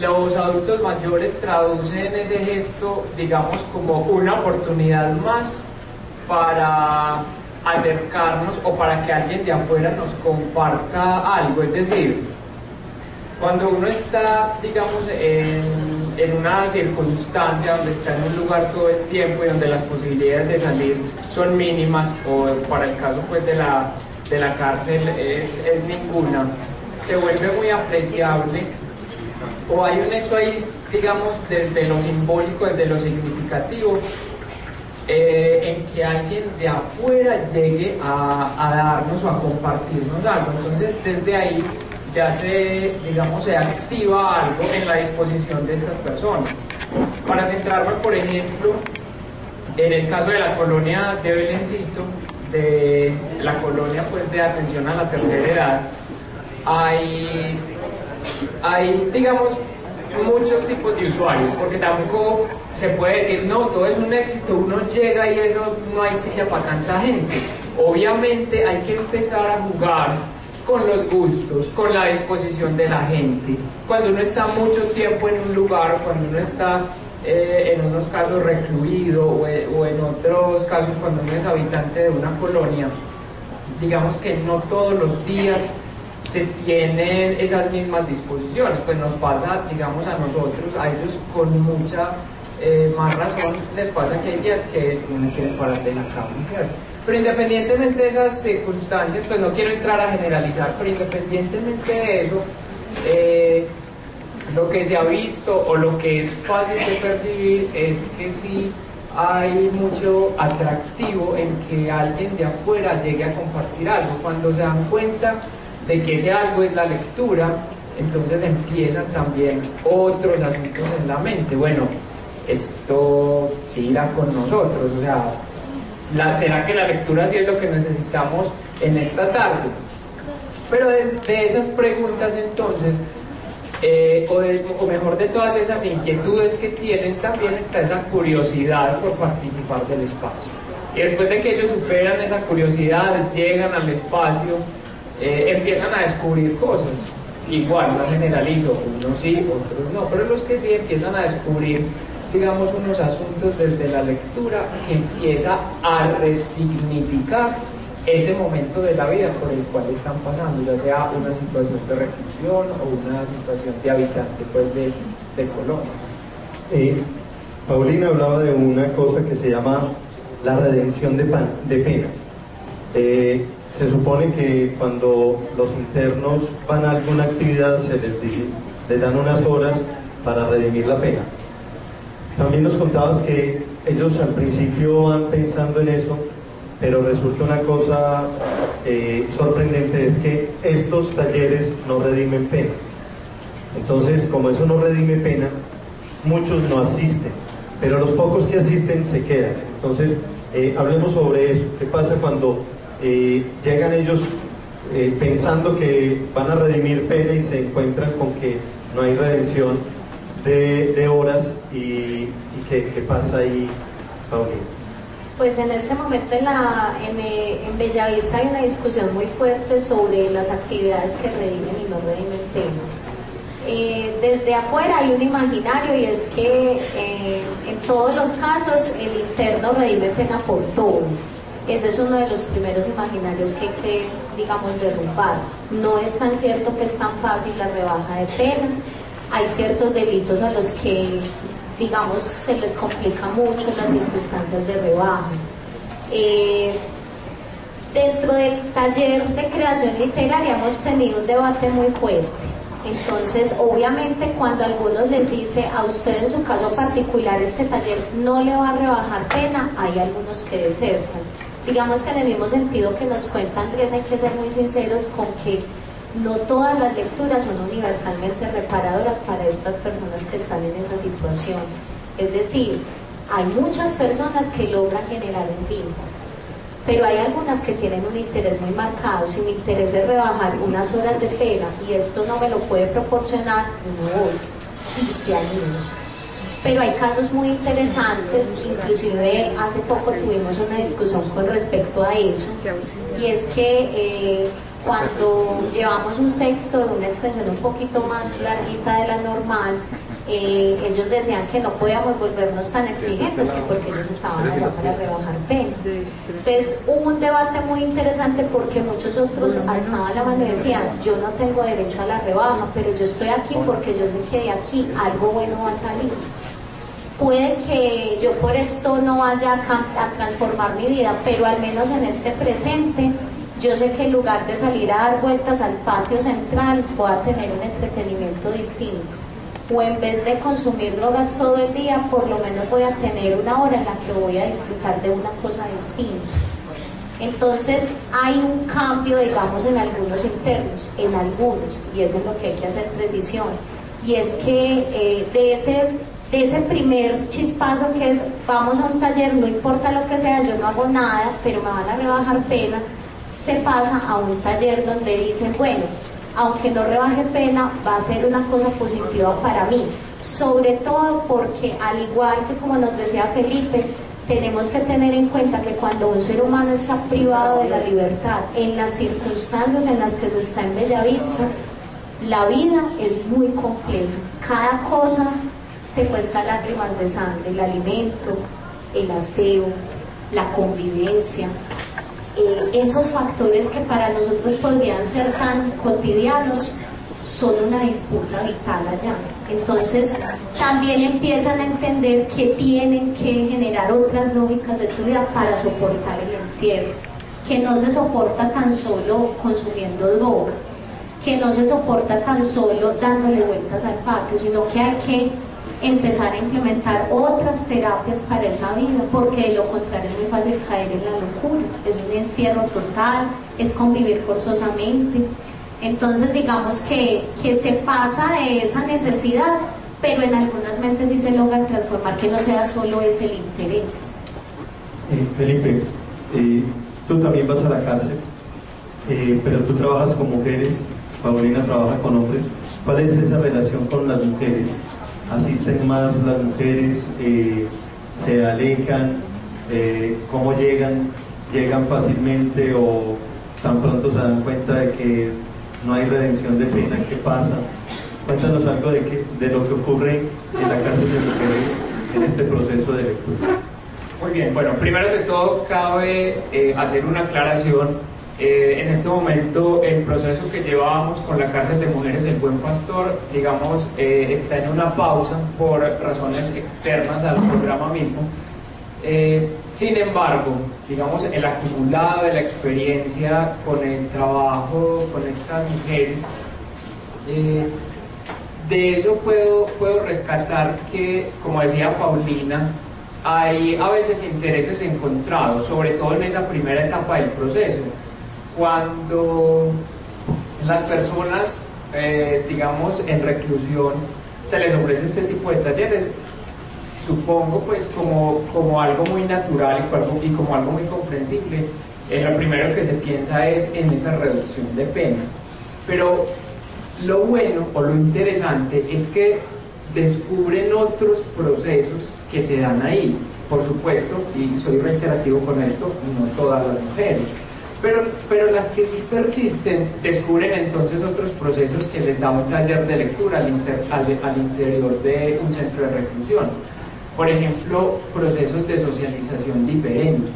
los adultos mayores traducen ese gesto, digamos, como una oportunidad más para acercarnos o para que alguien de afuera nos comparta algo. Es decir, cuando uno está, digamos, en una circunstancia donde está en un lugar todo el tiempo y donde las posibilidades de salir son mínimas, o para el caso pues de la cárcel es ninguna, se vuelve muy apreciable, o hay un hecho ahí, digamos, desde lo simbólico, desde lo significativo, en que alguien de afuera llegue a darnos o a compartirnos algo. Entonces desde ahí ya digamos, se activa algo en la disposición de estas personas. Para centrarme, por ejemplo, en el caso de la colonia de Belencito, de la colonia pues de atención a la tercera edad, hay digamos muchos tipos de usuarios, porque tampoco se puede decir no, todo es un éxito, uno llega y eso no hay silla para tanta gente. Obviamente hay que empezar a jugar con los gustos, con la disposición de la gente. Cuando uno está mucho tiempo en un lugar, o cuando uno está en unos casos recluido, o en otros casos cuando uno es habitante de una colonia, digamos que no todos los días se tienen esas mismas disposiciones. Pues nos pasa, digamos, a nosotros, a ellos con mucha más razón les pasa que hay días que no quieren parar de la cama, ¿cierto? Pero independientemente de esas circunstancias, pues no quiero entrar a generalizar, pero independientemente de eso, lo que se ha visto o lo que es fácil de percibir es que sí hay mucho atractivo en que alguien de afuera llegue a compartir algo. Cuando se dan cuenta de que ese algo es la lectura, entonces empiezan también otros asuntos en la mente. Bueno, esto sí irá con nosotros, o sea, ¿será que la lectura sí es lo que necesitamos en esta tarde? Pero de esas preguntas entonces, o mejor de todas esas inquietudes que tienen, también está esa curiosidad por participar del espacio. Y después de que ellos superan esa curiosidad, llegan al espacio, empiezan a descubrir cosas. Igual, no generalizo, unos sí, otros no, pero los que sí empiezan a descubrir, digamos, unos asuntos desde la lectura que empieza a resignificar ese momento de la vida por el cual están pasando, ya sea una situación de reclusión o una situación de habitante pues, de Colombia. Paulina hablaba de una cosa que se llama la redención de penas. Se supone que cuando los internos van a alguna actividad se les dan unas horas para redimir la pena. También nos contabas que ellos al principio van pensando en eso, pero resulta una cosa sorprendente, es que estos talleres no redimen pena. Entonces, como eso no redime pena, muchos no asisten, pero los pocos que asisten se quedan. Entonces, hablemos sobre eso. ¿Qué pasa cuando llegan ellos pensando que van a redimir pena y se encuentran con que no hay redención de horas y qué pasa ahí, Paulina? Pues en este momento en Bellavista hay una discusión muy fuerte sobre las actividades que redimen y no redimen pena. Desde afuera hay un imaginario, y es que en todos los casos el interno redime pena por todo. Ese es uno de los primeros imaginarios que hay que, digamos, derrumbar. No es tan cierto que es tan fácil la rebaja de pena. Hay ciertos delitos a los que, digamos, se les complica mucho las circunstancias de rebaja. Dentro del taller de creación literaria hemos tenido un debate muy fuerte. Entonces, obviamente, cuando algunos les dice a usted en su caso particular este taller no le va a rebajar pena, hay algunos que desertan. Digamos que en el mismo sentido que nos cuenta Andrés, hay que ser muy sinceros con que no todas las lecturas son universalmente reparadoras para estas personas que están en esa situación. Es decir, hay muchas personas que logran generar un vínculo, pero hay algunas que tienen un interés muy marcado. Si mi interés es rebajar unas horas de pena y esto no me lo puede proporcionar, no voy, y se anima. Pero hay casos muy interesantes, inclusive hace poco tuvimos una discusión con respecto a eso, y es que cuando llevamos un texto de una extensión un poquito más larguita de la normal, ellos decían que no podíamos volvernos tan exigentes, que porque ellos estaban allá para rebajar pena. Entonces hubo un debate muy interesante porque muchos otros alzaban la mano y decían, yo no tengo derecho a la rebaja, pero yo estoy aquí porque yo sé que de aquí algo bueno va a salir. Puede que yo por esto no vaya a transformar mi vida, pero al menos en este presente yo sé que en lugar de salir a dar vueltas al patio central voy a tener un entretenimiento distinto, o en vez de consumir drogas todo el día, por lo menos voy a tener una hora en la que voy a disfrutar de una cosa distinta. Entonces hay un cambio, digamos, en algunos internos, en algunos, y eso es lo que hay que hacer precisión, y es que de ese primer chispazo que es vamos a un taller, no importa lo que sea, yo no hago nada, pero me van a rebajar pena, se pasa a un taller donde dicen, bueno, aunque no rebaje pena, va a ser una cosa positiva para mí, sobre todo porque al igual que como nos decía Felipe, tenemos que tener en cuenta que cuando un ser humano está privado de la libertad, en las circunstancias en las que se está en Bellavista, la vida es muy compleja, cada cosa te cuesta lágrimas de sangre, el alimento, el aseo, la convivencia, esos factores que para nosotros podrían ser tan cotidianos son una disputa vital allá. Entonces también empiezan a entender que tienen que generar otras lógicas de su vida para soportar el encierro, que no se soporta tan solo consumiendo droga, que no se soporta tan solo dándole vueltas al patio, sino que hay que empezar a implementar otras terapias para esa vida, porque de lo contrario es muy fácil caer en la locura, es un encierro total, es convivir forzosamente. Entonces digamos que se pasa de esa necesidad, pero en algunas mentes sí se logra transformar, que no sea solo ese el interés. Felipe, tú también vas a la cárcel, pero tú trabajas con mujeres, Paulina trabaja con hombres. ¿Cuál es esa relación con las mujeres? ¿Asisten más las mujeres? ¿Se alejan? ¿Cómo llegan? ¿Llegan fácilmente o tan pronto se dan cuenta de que no hay redención de pena? ¿Qué pasa? Cuéntanos algo de lo que ocurre en la cárcel de mujeres en este proceso de lectura. Muy bien, bueno, primero de todo cabe hacer una aclaración. En este momento el proceso que llevábamos con la cárcel de mujeres El Buen Pastor, digamos, está en una pausa por razones externas al programa mismo. Sin embargo, digamos, el acumulado de la experiencia con el trabajo con estas mujeres, de eso puedo rescatar que, como decía Paulina, hay a veces intereses encontrados, sobre todo en esa primera etapa del proceso. Cuando las personas, digamos, en reclusión, se les ofrece este tipo de talleres, supongo pues como algo muy natural y como algo muy comprensible, lo primero que se piensa es en esa reducción de pena. Pero lo bueno o lo interesante es que descubren otros procesos que se dan ahí, por supuesto, y soy reiterativo con esto, no todas las mujeres. Pero las que sí persisten descubren entonces otros procesos que les da un taller de lectura al interior de un centro de reclusión. Por ejemplo, procesos de socialización diferente.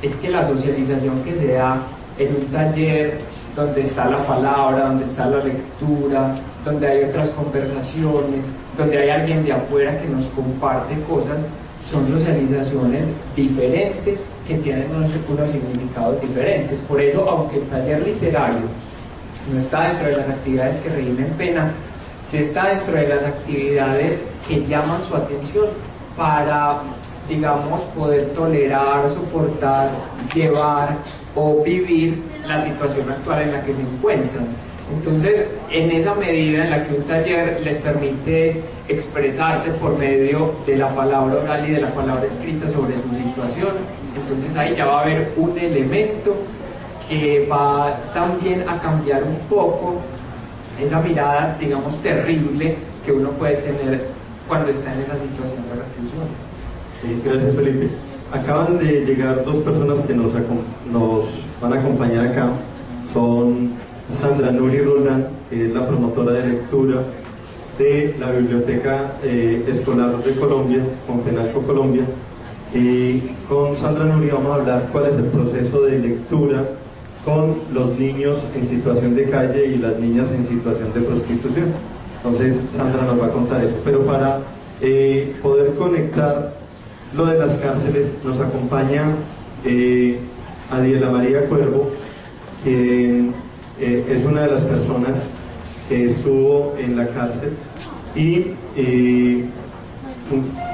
Es que la socialización que se da en un taller donde está la palabra, donde está la lectura, donde hay otras conversaciones, donde hay alguien de afuera que nos comparte cosas, son socializaciones diferentes que tienen unos significados diferentes. Por eso, aunque el taller literario no está dentro de las actividades que redimen pena, sí está dentro de las actividades que llaman su atención para, digamos, poder tolerar, soportar, llevar o vivir la situación actual en la que se encuentran. Entonces, en esa medida en la que un taller les permite expresarse por medio de la palabra oral y de la palabra escrita sobre su situación, entonces ahí ya va a haber un elemento que va también a cambiar un poco esa mirada, digamos, terrible que uno puede tener cuando está en esa situación de reclusión. Gracias, Felipe. Acaban de llegar dos personas que nos van a acompañar acá. son Sandra Nuri Roldán, que es la promotora de lectura de la Biblioteca Escolar de Colombia, con FENALCO Colombia. Y con Sandra Nuri vamos a hablar cuál es el proceso de lectura con los niños en situación de calle y las niñas en situación de prostitución. Entonces Sandra nos va a contar eso. Pero para poder conectar lo de las cárceles nos acompaña Adiela María Cuervo, que es una de las personas que estuvo en la cárcel y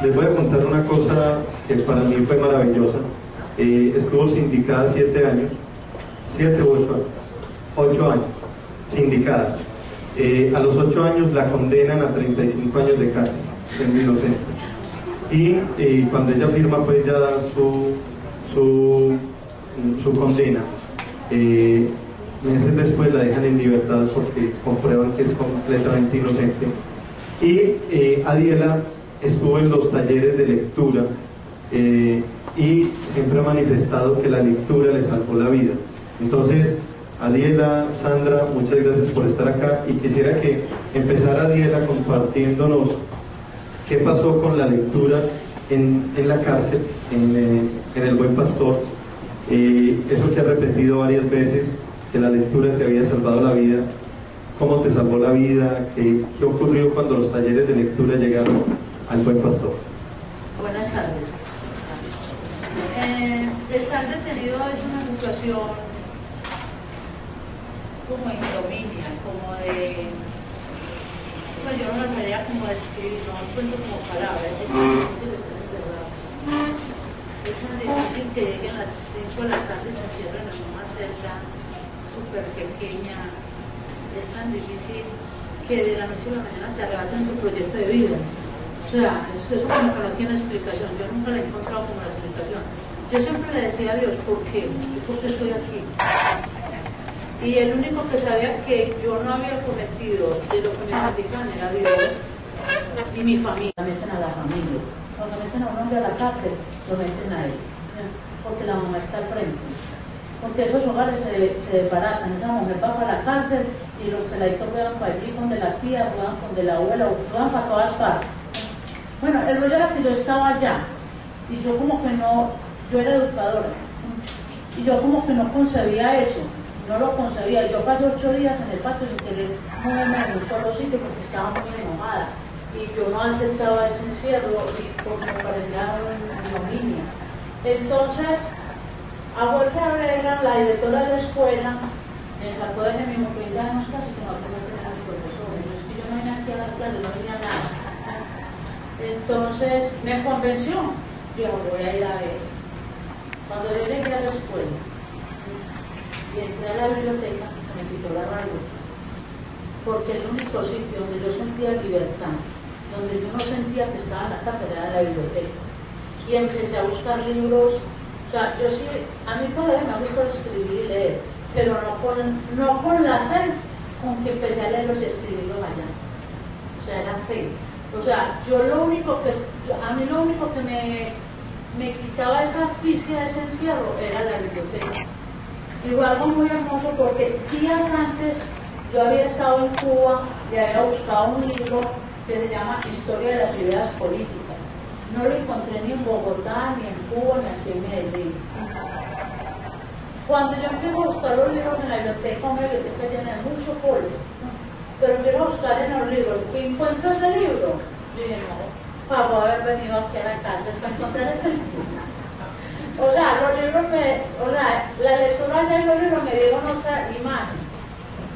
les voy a contar una cosa que para mí fue maravillosa. Estuvo sindicada 7 años, 7 u 8 años, sindicada. A los 8 años la condenan a 35 años de cárcel, en inocente. Y cuando ella firma pues ya da su condena, meses después la dejan en libertad porque comprueban que es completamente inocente. Y Adiela estuvo en los talleres de lectura y siempre ha manifestado que la lectura le salvó la vida. Entonces, Adiela, Sandra, muchas gracias por estar acá y quisiera que empezara Adiela compartiéndonos qué pasó con la lectura en la cárcel, en El Buen Pastor. Eso que has repetido varias veces, que la lectura te había salvado la vida. ¿Cómo te salvó la vida? ¿Qué ocurrió cuando los talleres de lectura llegaron al Buen Pastor? Buenas tardes. Estar detenido es una situación como ignominia, como de... Pues yo no me sabría como describir, no encuentro como palabras. Es tan difícil estar encerrado. Es tan difícil que lleguen a las 5 de la tarde y se encierren en una celda súper pequeña. Es tan difícil que de la noche a la mañana te arrebaten tu proyecto de vida. O sea, eso como que no tiene explicación. Yo nunca le he encontrado como la explicación. Yo siempre le decía a Dios, ¿por qué? ¿Por qué estoy aquí? Y el único que sabía que yo no había cometido de lo que me critican era Dios y mi familia. Meten a la familia. Cuando meten a un hombre a la cárcel, lo meten a él. Porque la mamá está al frente. Porque esos hogares se desbaratan. Esa mujer va para la cárcel y los peladitos juegan para allí, con de la tía, juegan con de la abuela, juegan para todas partes. Bueno, el rollo era que yo estaba allá y yo como que no, yo era educadora y yo como que no concebía eso, no lo concebía. Yo pasé 8 días en el patio sin querer moverme en un solo sitio porque estaba muy enojada y yo no aceptaba ese encierro y porque me parecía una ignominia. Entonces, a fuerza de regla, la directora de la escuela me sacó de mí, me dijo, ya no casi que nosotros no tenemos profesores, es que yo no vine aquí a dar clases, no venía a nada. Entonces me convenció, yo voy a ir a ver. Cuando yo llegué a la escuela y entré a la biblioteca, se me quitó la rabia, porque el único sitio donde yo sentía libertad, donde yo no sentía que estaba en la cárcel, era la biblioteca. Y empecé a buscar libros. O sea, yo sí, a mí todavía me gusta escribir y leer, pero no con la sed con que empecé a leerlos y escribirlos allá. O sea, era sed. O sea, a mí lo único que me quitaba esa asfixia, ese encierro, era la biblioteca. Y fue algo muy hermoso porque días antes yo había estado en Cuba y había buscado un libro que se llama Historia de las Ideas Políticas. No lo encontré ni en Bogotá, ni en Cuba, ni aquí en Medellín. Cuando yo empiezo a buscar los libros en la biblioteca, una biblioteca llena de mucho polvo, pero empiezo a buscar en los libros y encuentro ese libro. Yo dije, no, para haber venido aquí a la cárcel para encontrar ese libro. O sea, los libros la lectura de los libros me dieron otra imagen.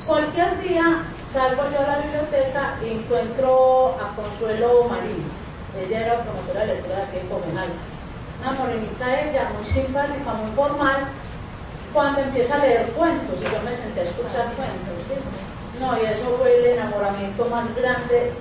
Cualquier día salgo yo a la biblioteca y encuentro a Consuelo Marín. Ella era promotora de lectura de aquí en Copenhague. Una morenita ella, muy simpática, muy formal. Cuando empieza a leer cuentos, y yo me senté a escuchar cuentos, ¿sí? No, y eso fue el enamoramiento más grande.